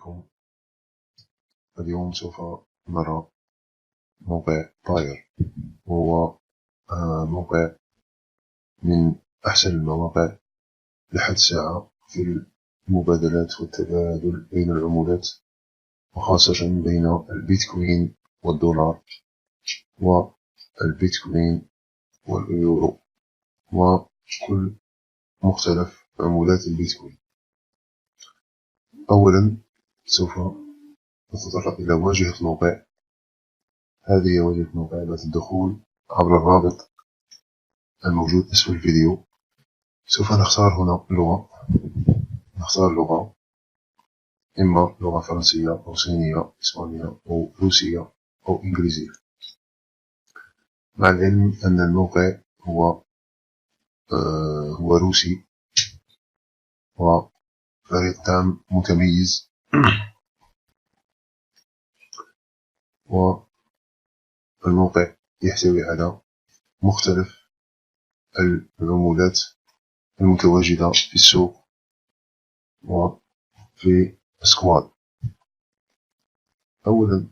بكم. اليوم سوف نرى موقع باير، وهو موقع من أحسن المواقع لحد الساعة في المبادلات والتبادل بين العملات، وخاصة بين البيتكوين والدولار والبيتكوين واليورو وكل مختلف عملات البيتكوين. أولا سوف نتطرق إلى واجهة الموقع. هذه هي واجهة الموقع بعد الدخول عبر الرابط الموجود أسفل الفيديو. سوف نختار هنا لغة، نختار لغة إما لغة فرنسية أو صينية إسبانية أو روسية أو إنجليزية، مع العلم أن الموقع هو روسي وفريق دعم متميز والموقع يحتوي على مختلف العملات المتواجدة في السوق وفي سكواد. أولا،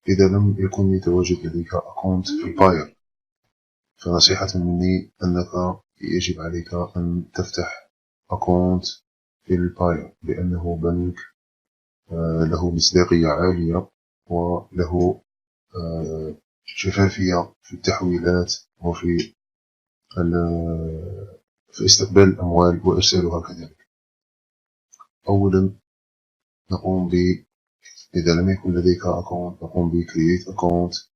إذا لم يكن يتواجد لديك أكونت في باير، فنصيحة مني أنك يجب عليك أن تفتح أكونت في الباير، لأنه بنك له مصداقية عالية وله شفافية في التحويلات وفي في استقبال الأموال وإرسالها كذلك. أولا نقوم إذا لم يكن لديك أكونت نقوم ب create account،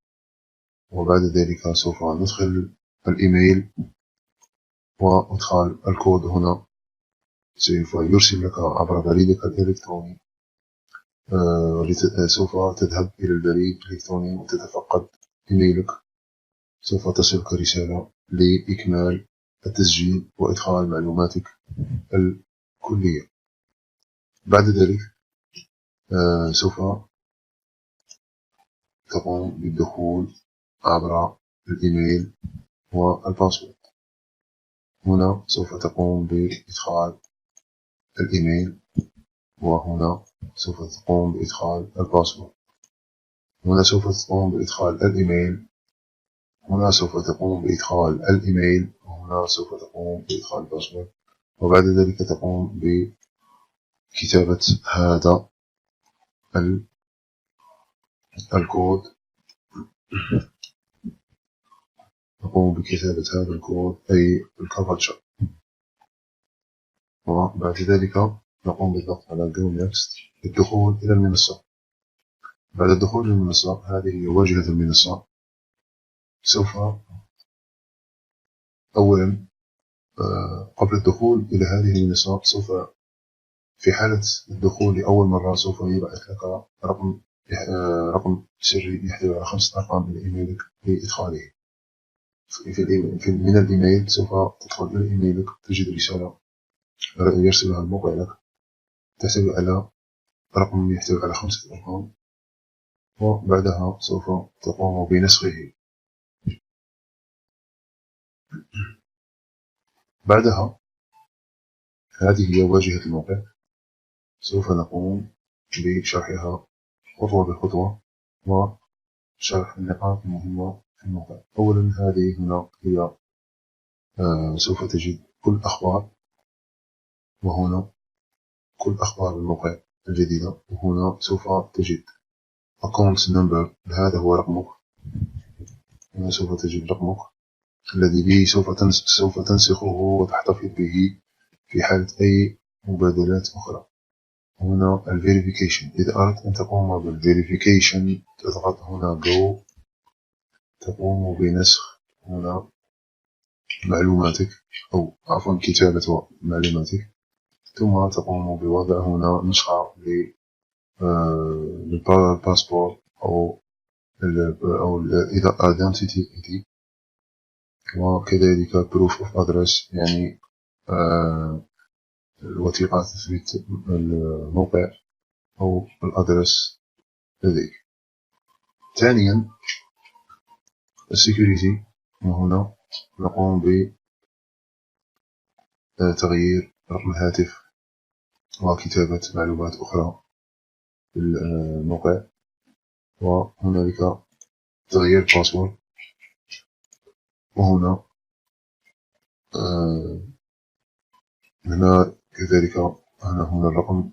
وبعد ذلك سوف ندخل الإيميل وإدخال الكود. هنا سوف يرسل لك عبر بريدك الإلكتروني، سوف تذهب إلى البريد الإلكتروني وتتفقد إيميلك. سوف تصلك رسالة لإكمال التسجيل وإدخال معلوماتك الكلية. بعد ذلك سوف تقوم بالدخول عبر الإيميل والباسورد. هنا سوف تقوم بإدخال الإيميل، وهنا سوف تقوم بإدخال الباسورد. هنا سوف تقوم بإدخال الإيميل، هنا سوف تقوم بإدخال الإيميل، وهنا سوف تقوم بإدخال الباسورد. وبعد ذلك تقوم بكتابة هذا الكود، نقوم بكتابة هذا الكود أي الكابتشا، وبعد ذلك نقوم بالضغط على Go Next للدخول إلى المنصة. بعد الدخول إلى المنصة، هذه هي واجهة المنصة. سوف أولا قبل الدخول إلى هذه المنصة، سوف في حالة الدخول لأول مرة سوف يبعث لك رقم سري يحتوي على 5 أرقام من إيميلك لإدخاله. من الإيميل سوف تدخل إلى إيميلك، تجد رسالة يرسلها الموقع لك تحتوي على رقم يحتوي على 5 أرقام، وبعدها سوف تقوم بنسخه. بعدها هذه هي واجهة الموقع، سوف نقوم بشرحها خطوة بخطوة وشرح النقاط المهمة في الموقع. أولا، هذه هنا هي سوف تجد كل الأخبار، وهنا كل أخبار الموقع الجديدة، وهنا سوف تجد account number، هذا هو رقمك. هنا سوف تجد رقمك الذي به سوف تنسخه وتحتفظ به في حالة أي مبادلات أخرى. هنا الفيريفيكيشن، إذا أردت أن تقوم بالفيريفيكيشن تضغط هنا Go، تقوم بنسخ هنا معلوماتك، أو عفوا كتابة معلوماتك، ثم تقوم بوضع هنا نسخة للباسبور أو identity، وكذلك proof of address، يعني الوثيقة تثبت الموقع أو الأدرس لديك. ثانيا السيكوريتي، وهنا نقوم بتغيير رقم الهاتف وكتابة معلومات أخرى. في الموقع. وهنالك تغيير الباسورد، وهنا هنا كذلك هنا الرقم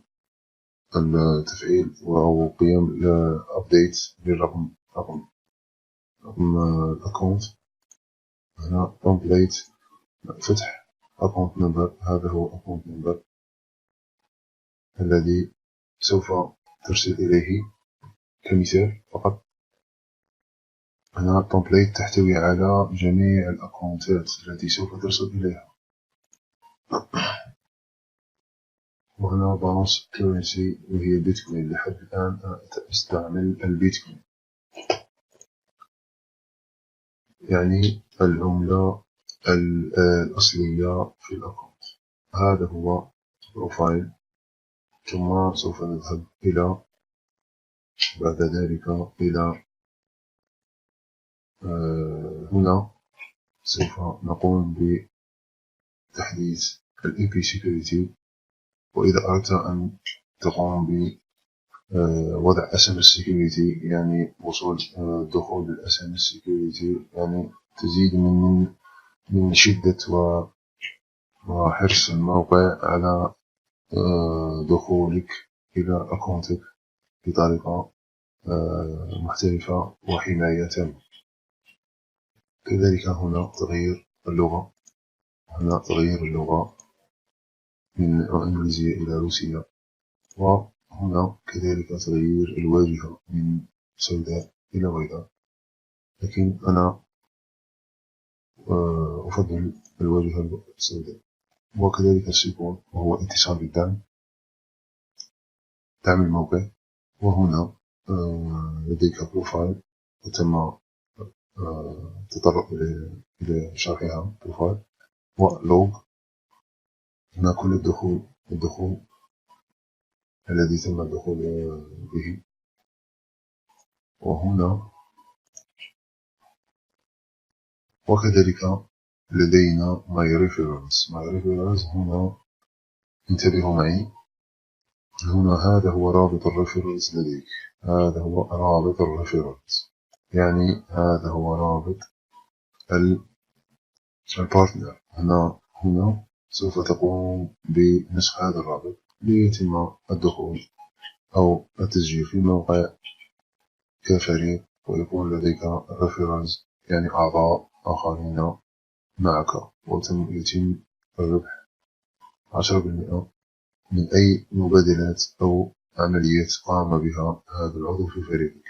التفعيل أو قيام الأبديت للرقم الأكونت. هنا template فتح أكونت نمبر، هذا هو أكونت نمبر الذي سوف ترسل إليه كمثال فقط. هنا template تحتوي على جميع الأكونتات التي سوف ترسل إليها. وهنا balance currency وهي بيتكوين. لحد الآن أنا أستعمل البيتكوين، يعني العملة الأصلية في الأكونت. هذا هو بروفايل. ثم سوف نذهب إلى بعد ذلك إلى هنا سوف نقوم بتحديث ال IP security. وإذا أردت أن تقوم بوضع SMS security، يعني وصول دخول ال SMS security، يعني تزيد من شدة وحرص الموقع على دخولك إلى أكونتك بطريقة محترفة وحماية تامة. كذلك هنا تغيير اللغة، هنا تغيير اللغة من إنجليزية إلى روسية. وهنا كذلك تغيير الواجهة من سوداء إلى بيضاء، لكن أنا أفضل الواجهة السوداء. وكذلك السيكون وهو اتصال بالدعم، دعم الموقع. وهنا لديك بروفايل وتم تطرق إلى شرحها. بروفايل ولوج، هنا كل الدخول الذي تم الدخول به. وهنا وكذلك لدينا my referrals. هنا انتبهوا معي، هنا هذا هو رابط الريفرنس لديك، هذا هو رابط الريفرنس، يعني هذا هو رابط البارتنر. هنا سوف تقوم بنسخ هذا الرابط ليتم الدخول أو التسجيل في الموقع كفريق، ويكون لديك ريفرنس، يعني أعضاء آخرين معك، يتم الربح 10% من أي مبادلات أو عمليات قام بها هذا العضو في فريقك.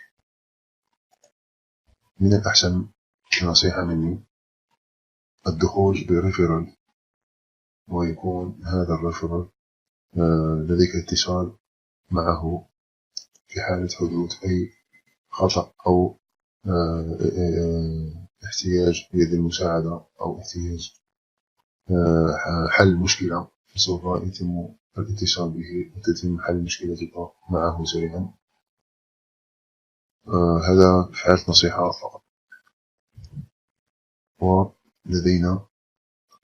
من الأحسن نصيحة مني الدخول بريفرال، ويكون هذا الريفرال لديك اتصال معه في حالة حدوث أي خطأ أو احتياج يد المساعدة أو احتياج حل مشكلة، فسوف يتم الاتصال به وتتم حل مشكلتك معه سريعا. هذا في حالة نصيحة فقط. ولدينا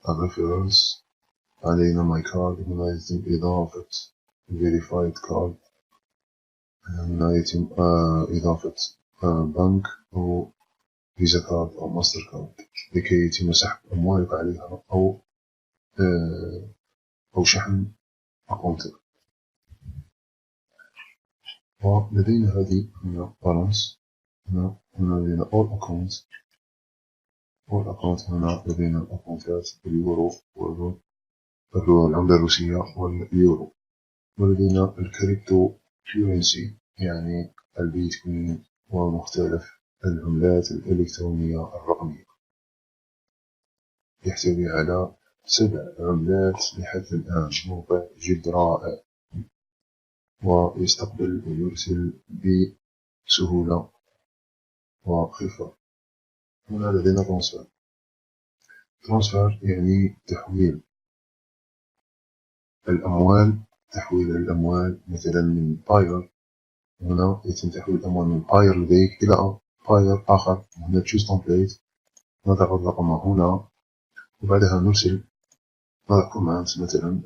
الريفرنس، علينا ماي كارد. هنا يتم إضافة verified card، هنا يتم إضافة بنك أو فيزا كارد أو ماستر كارد لكي يتم سحب أموالك عليها أو شحن أكونتك. ولدينا هذه هنا بالانس، هنا لدينا all accounts. هنا لدينا الأكونتات اليورو والعملة الروسية واليورو. ولدينا الكريبتو كورنسي، يعني البيتكوين ومختلف العملات الإلكترونية الرقمية. يحتوي على 7 عملات لحد الآن. موقع جد رائع ويستقبل ويرسل بسهولة وخفة. هنا لدينا ترانسفير يعني تحويل الأموال مثلا من باير. هنا يتم تحويل الأموال من باير لديك إلى باير آخر. هنا تشوز تمبليت، نضع الرقم هنا وبعدها نرسل، نضع كوماند مثلا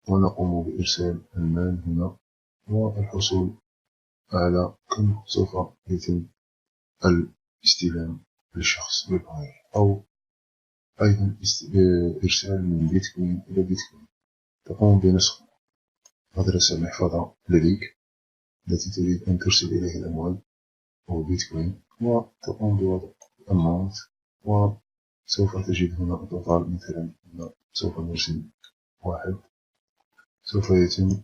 ونقوم بإرسال المال هنا والحصول على كم سوف يتم الاستلام للشخص بالباير، أو أيضا إرسال من بيتكوين إلى بيتكوين. تقوم بنسخ أدرس المحفظة لديك التي تريد أن ترسل إليها الأموال أو بيتكوين، وتقوم بوضع الأماونت، وسوف تجد هنا التوتال. مثلا هنا سوف نرسل 1، سوف يتم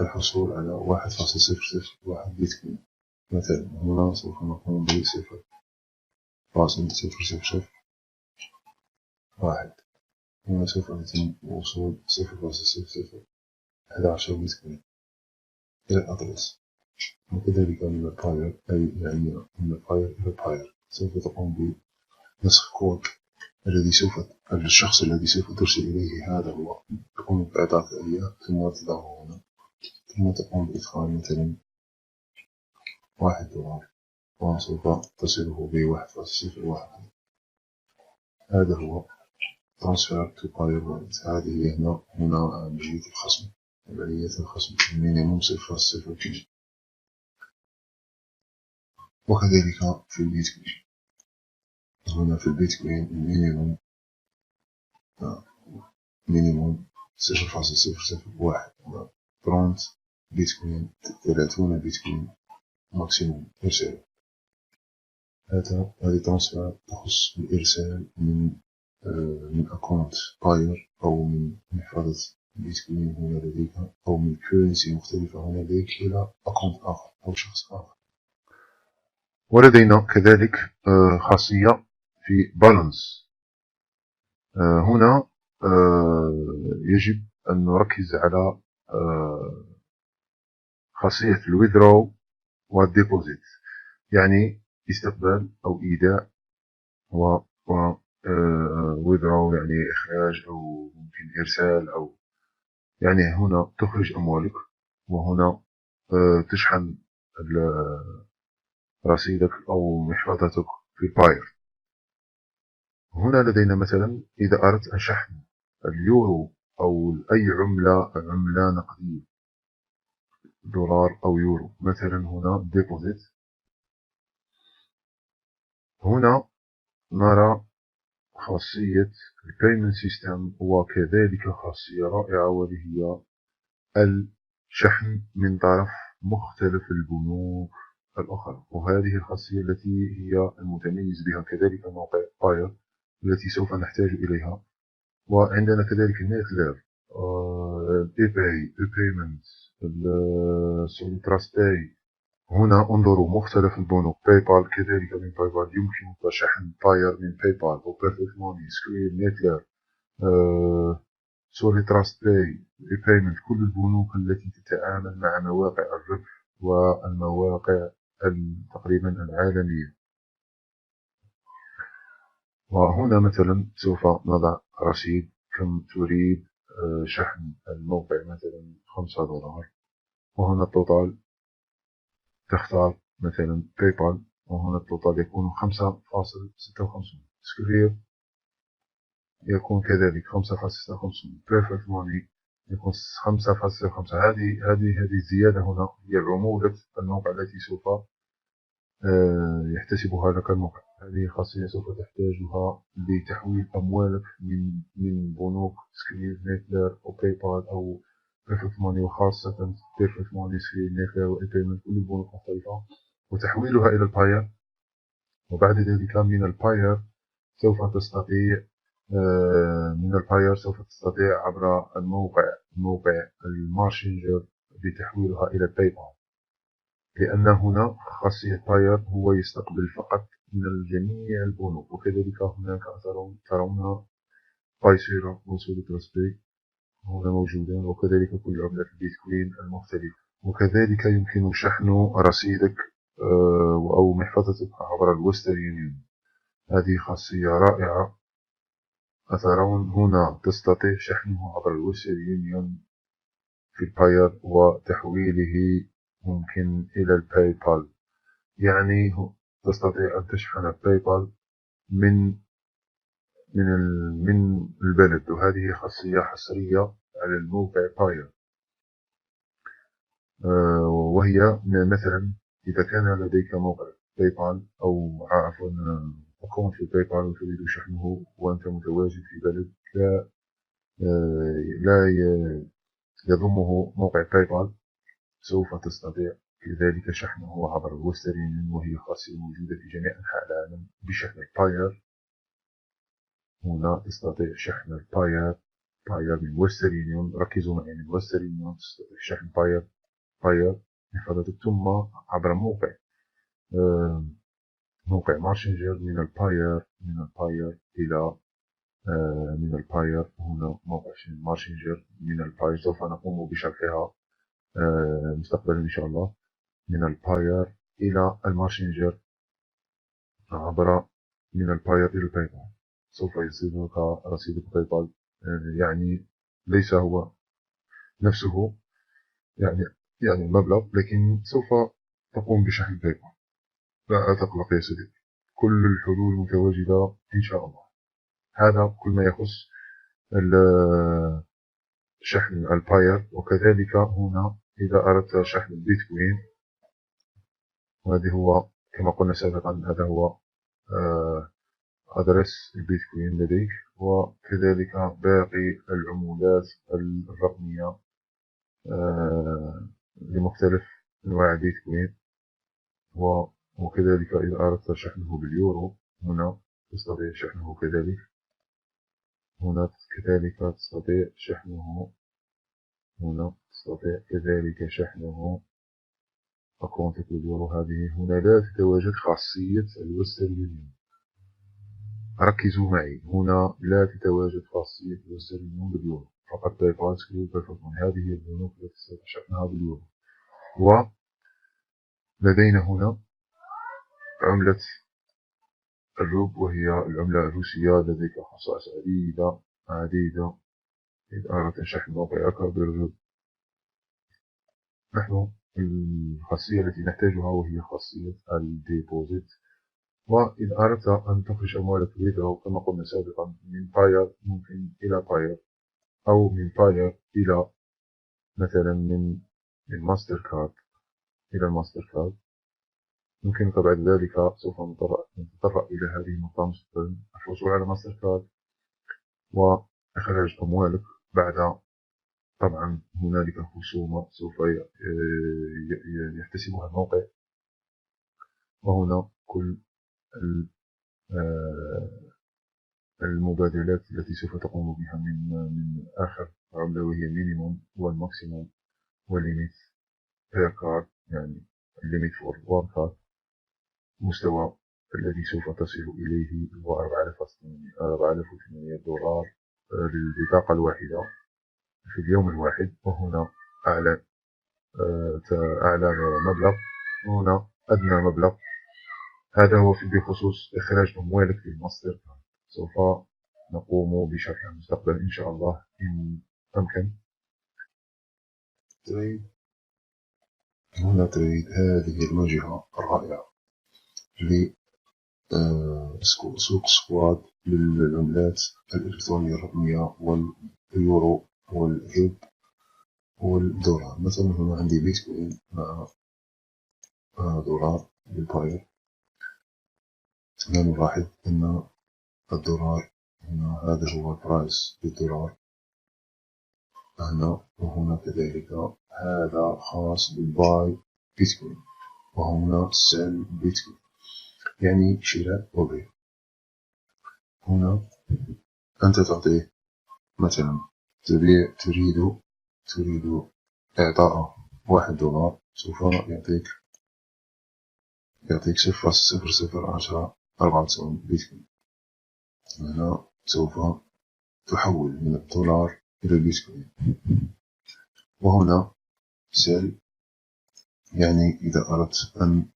الحصول على 1.001 بيتكوين. مثلا هنا سوف نقوم ب 0.0001. هنا سوف يتم وصول 0.0011 بيتكوين إلى الأدرس. وكذلك من الباير، أي يعني من الباير إلى الباير، سوف تقوم بنسخ كود الشخص الذي سوف ترسل إليه. هذا هو تقوم بإعطاك إياه، ثم تضعه هنا، ثم تقوم بإدخال مثلا $1، وسوف تصله ب1.01. هذا هو transfer to buyer wallet. هذه هنا عملية الخصم، المينيموم 0.02. وكذلك في البيتكوين، هنا في البيتكوين المينيموم 0.001، 30 بيتكوين، 30 بيتكوين ماكسيموم إرسال. هذه ترانسفير تخص الإرسال من أكونت باير، أو من محفظة بيتكوين هنا لديك، أو من كورنسي مختلفة هنا لديك إلى أكونت آخر أو شخص آخر. ولدينا كذلك خاصية في بالانس. هنا يجب أن نركز على خاصية الويدرو والديبوزيت، يعني استقبال أو إيداع، و withdraw يعني إخراج، أو ممكن إرسال، أو يعني هنا تخرج أموالك، وهنا تشحن رصيدك أو محفظتك في الباير. هنا لدينا مثلا إذا أردت أن شحن اليورو أو أي عملة نقدية، دولار أو يورو، مثلا هنا ديبوزيت. هنا نرى خاصية البيمنت سيستم، وكذلك خاصية رائعة، وهي هي الشحن من طرف مختلف البنوك الأخرى. وهذه الخاصية التي هي المتميز بها كذلك موقع باير التي سوف نحتاج إليها. وعندنا كذلك نتلر، إيباي، إيبايمنت، سوليتراست باي. هنا انظروا مختلف البنوك، باي بال كذلك من باي بال، يمكنك شحن باير من باي بال أو بيرفكت موني، سكوير، نتلر، سوليتراست باي، إيبايمنت. كل البنوك التي تتعامل مع مواقع الربح والمواقع تقريبا العالمية. وهنا مثلا سوف نضع رصيد كم تريد شحن الموقع، مثلا $5، وهنا التوتال تختار مثلا باي بال، وهنا التوتال يكون 5.56. سكوير يكون كذلك 5.56. بيرفكت موني يكون 5.05. هذه الزيادة هنا هي عمولة الموقع التي سوف يحتسبها لك الموقع. هذه خاصية سوف تحتاجها لتحويل أموالك من بنوك سكرير، نتلر، أو باي بال، أو بيرفكت موني، وخاصة بيرفكت موني، سكرير، نتلر، وإيبايمنت، كل البنوك مختلفة، وتحويلها إلى الباير. وبعد ذلك من الباير سوف تستطيع عبر موقع المارشنجر بتحويلها إلى الباي بال، لأن هنا خاصية باير هو يستقبل فقط من جميع البنوك. وكذلك هناك ترون بايسيرا وسوليتراست باي هنا موجودان، وكذلك كل عملات البيتكوين المختلفة. وكذلك يمكن شحن رصيدك أو محفظتك عبر الويسترن يونيون. هذه خاصية رائعة. أترون هنا تستطيع شحنه عبر الويسترن يونيون في الباير، وتحويله ممكن إلى الباي بال، يعني تستطيع أن تشحن باي بال من البلد. وهذه خاصية حصرية على الموقع باير. وهي مثلا إذا كان لديك موقع باي بال أو عفوا أكونت في باي بال وتريد شحنه وأنت متواجد في بلد لا يضمه موقع باي بال، سوف تستطيع كذلك شحنه عبر الويسترن يونيون، وهي خاصية موجودة في جميع أنحاء العالم بشحن الباير. هنا تستطيع شحن الباير من ويسترن يونيون. ركزوا معي، من ويسترن يونيون تستطيع شحن باير من فضلك، ثم عبر موقع مارشنجر من الباير إلى من الباير. هنا موقع مارشنجر من الباير سوف نقوم بشرحها مستقبلا إن شاء الله. من الباير إلى المارشنجر من الباير إلى الباي بال سوف يصيبك رصيدك باي بال، يعني ليس هو نفسه يعني المبلغ، لكن سوف تقوم بشحن باي بال. لا تقلق يا صديقي، كل الحلول متواجدة إن شاء الله. هذا كل ما يخص شحن الباير. وكذلك هنا إذا أردت شحن البيتكوين، وهذا هو كما قلنا سابقا، هذا هو أدرس البيتكوين لديك، وكذلك باقي العملات الرقمية لمختلف أنواع البيتكوين. وكذلك إذا أردت شحنه باليورو، هنا تستطيع شحنه كذلك. هنا كذلك تستطيع شحنه أكونتك باليورو. هذه هنا لا تتواجد خاصية الويسترن يونيون. ركزوا معي، هنا لا تتواجد خاصية الويسترن يونيون باليورو، فقط باي بال، سكريب، بايفوتون. هذه هي البنوك التي تستطيع شحنها باليورو. ولدينا هنا عملة الروب، وهي العملة الروسية. لديك خصائص عديدة إذا أردت شحن موقعك بالروب. نحن الخاصية التي نحتاجها وهي خاصية الديبوزيت. وإذا أردت أن تخرج أموالك بريدو كما قلنا سابقا من باير ممكن إلى باير، أو من باير إلى مثلا من ماستر كارد إلى الماستر كارد. يمكنك بعد ذلك سوف نتطرق إلى هذه النقطة مستقبلا، الحصول على ماستر كارد وإخراج أموالك. بعد طبعا هنالك خصومة سوف يحتسبها الموقع، وهنا كل المبادلات التي سوف تقوم بها من آخر عملة، وهي المينيموم والماكسيموم والليميت بير كارد، يعني الليميت فور وان كارد. المستوى الذي سوف تصل إليه هو 4800 دولار للبطاقة الواحدة في اليوم الواحد. وهنا أعلى مبلغ، هنا أدنى مبلغ. هذا هو بخصوص إخراج أموالك في الماستر كارد. سوف نقوم بشرحه مستقبلا إن شاء الله إن أمكن. تريد، هنا تريد، هذه الواجهة الرائعة لسوق سكواد للعملات الإلكترونية الرقمية واليورو والهيب والدولار. مثلا هنا عندي بيتكوين مع دولار بالباير. هنا نلاحظ أن الدولار هنا هذا هو البرايس للدولار هنا، وهنا كذلك هذا خاص بالباي بيتكوين، وهنا سيل بيتكوين يعني شراء وبيع. هنا أنت تعطيه مثلا تريد إعطاء $1، سوف يعطيك 0.001094 بيتكوين. هنا سوف تحول من الدولار إلى البيتكوين. وهنا سيل، يعني إذا أردت أن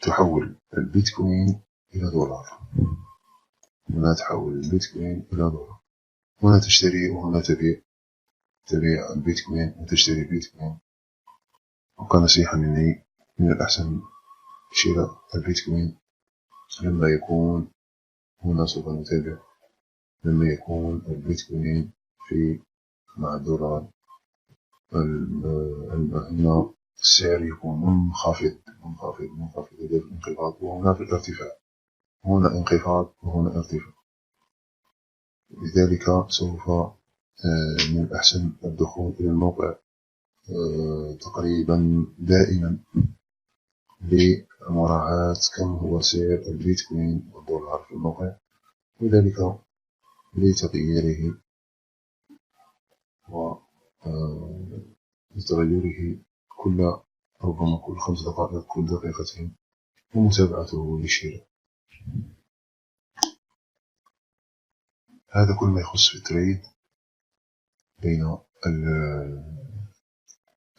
تحول البيتكوين إلى دولار، هنا تحول البيتكوين إلى دولار. هنا تشتري وهنا تبيع البيتكوين وتشتري البيتكوين. وكنصيحة مني، من الأحسن شراء البيتكوين لما يكون، هنا سوف نتابع، لما يكون البيتكوين مع الدولار هنا السعر يكون منخفض إلى الانخفاض، وهنا في الارتفاع، هنا انخفاض وهنا ارتفاع. لذلك سوف من الأحسن الدخول إلى الموقع تقريبا دائما لمراعاة كم هو سعر البيتكوين والدولار في الموقع، وذلك لتغييره ولتغيره ربما كل 5 دقائق، كل دقيقتين، ومتابعته للشراء. هذا كل ما يخص في التريد بين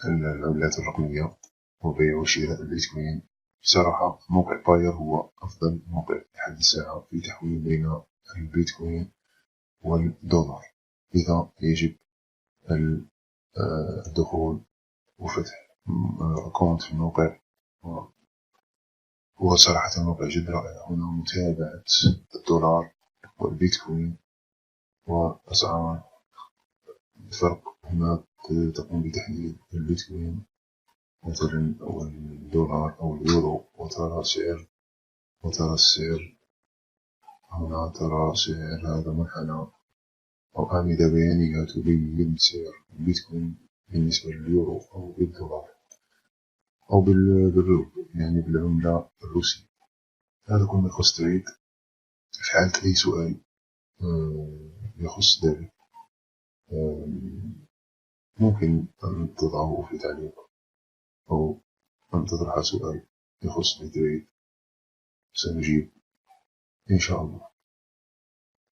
العملات الرقمية وبيع وشراء البيتكوين. بصراحة موقع باير هو أفضل موقع لحد الساعة في تحويل بين البيتكوين والدولار، لذا يجب الدخول وفتح أكونت في الموقع. هو صراحة موقع جد رائع، هنا متابعة الدولار والبيتكوين وأسعار الفرق. هنا تقوم بتحليل البيتكوين مثلا أو الدولار أو اليورو، وترى السعر. هنا ترى سعر هذا منحنى أو أعمدة بيانية تبين سعر البيتكوين بالنسبة لليورو أو بالدولار أو بالروبل، يعني بالعملة الروسية. هذا كل ما يخص تريد. في حالة أي سؤال يخص ذلك ممكن أن تضعه في تعليق، أو أن تطرح سؤال يخص التريد، سنجيب إن شاء الله.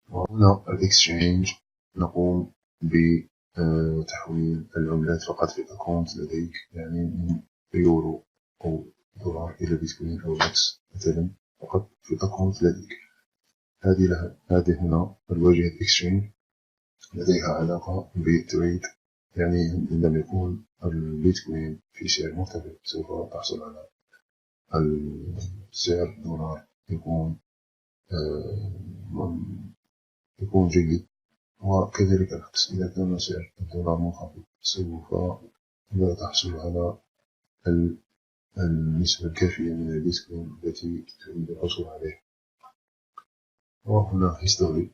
وهنا الإكسشينج، نقوم بتحويل العملات فقط في الأكونت لديك، يعني من يورو أو دولار إلى بيتكوين أو العكس مثلا، فقط في الأكونت لديك. هذه هنا الواجهة إكسشينج لديها علاقة بالتريد، يعني عندما يكون البيتكوين في سعر مرتفع سوف تحصل على السعر الدولار يكون جيد، وكذلك العكس. إذا كان سعر الدولار منخفض سوف لا تحصل على النسبة الكافية من البيتكوين التي تريد الحصول عليها. وهنا هيستوري،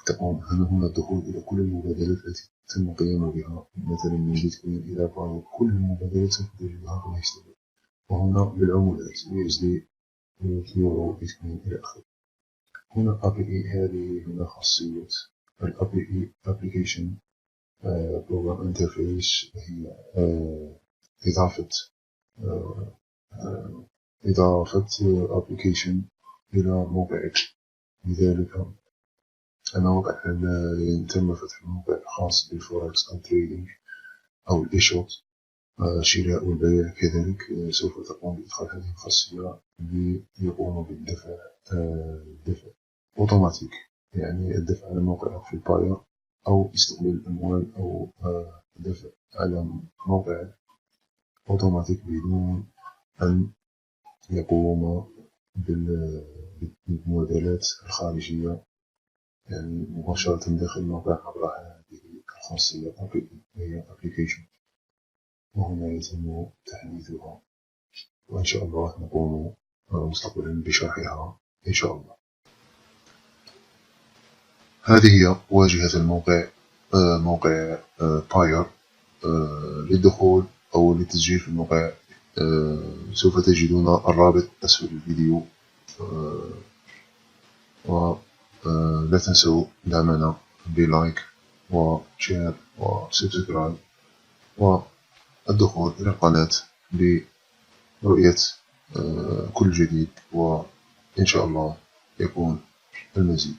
تقوم هنا الدخول إلى كل المبادلات التي تم القيام بها مثلا من بيتكوين إلى باير. كل المبادلات سوف تجدها في الهيستوري، وهنا بالعملات USD، يورو، بيتكوين إلى آخره. هنا API، هذه هنا خاصية API Application Program Interface، هي إضافة Application إلى موقعك. لذلك الموقع تم فتح موقع خاص بالفوركس أو تريدينج أو الإيشوت، الشراء والبيع. كذلك سوف تقوم بإدخال هذه الخاصية ليقوم بالدفع دفع أوتوماتيك، يعني الدفع على موقعك في الباير، أو استقبال الأموال أو الدفع على موقعك أوتوماتيك بدون أن يقوم بالمبادلات الخارجية، يعني مباشرة داخل الموقع عبر هذه الخاصية وهي Application. وهنا يتم تحديثها، وإن شاء الله نقوم مستقبلا بشرحها إن شاء الله. هذه هي واجهة الموقع، موقع باير. للدخول أو للتسجيل في الموقع سوف تجدون الرابط أسفل الفيديو، ولا تنسوا دعمنا بلايك وشير وسبسكرايب، والدخول إلى القناة لرؤية كل جديد، وإن شاء الله يكون المزيد.